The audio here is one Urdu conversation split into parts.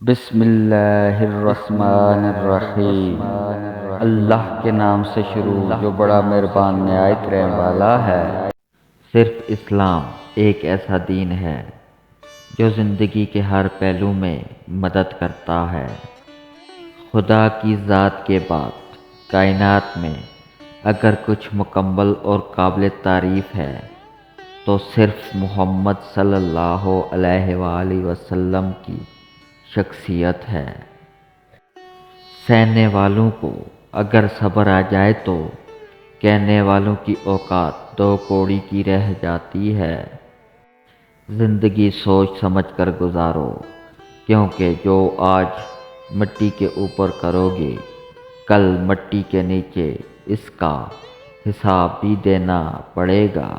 بسم اللہ الرحمن الرحیم۔ اللہ کے نام سے شروع جو بڑا مہربان نہایت رحم والا ہے۔ صرف اسلام ایک ایسا دین ہے جو زندگی کے ہر پہلو میں مدد کرتا ہے۔ خدا کی ذات کے بعد کائنات میں اگر کچھ مکمل اور قابل تعریف ہے تو صرف محمد صلی اللہ علیہ وآلہ وسلم کی شخصیت ہے۔ سہنے والوں کو اگر صبر آ جائے تو کہنے والوں کی اوقات دو کوڑی کی رہ جاتی ہے۔ زندگی سوچ سمجھ کر گزارو، کیونکہ جو آج مٹی کے اوپر کرو گے کل مٹی کے نیچے اس کا حساب بھی دینا پڑے گا۔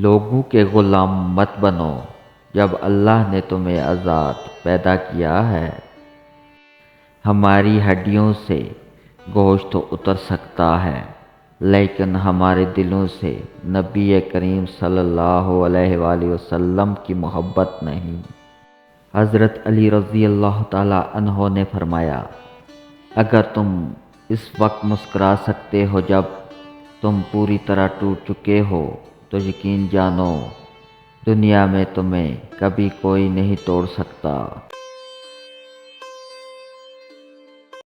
لوگوں کے غلام مت بنو جب اللہ نے تمہیں آزاد پیدا کیا ہے۔ ہماری ہڈیوں سے گوشت تو اتر سکتا ہے لیکن ہمارے دلوں سے نبی کریم صلی اللہ علیہ وآلہ وسلم کی محبت نہیں۔ حضرت علی رضی اللہ تعالی عنہ نے فرمایا، اگر تم اس وقت مسکرا سکتے ہو جب تم پوری طرح ٹوٹ چکے ہو تو یقین جانو دنیا میں تمہیں کبھی کوئی نہیں توڑ سکتا۔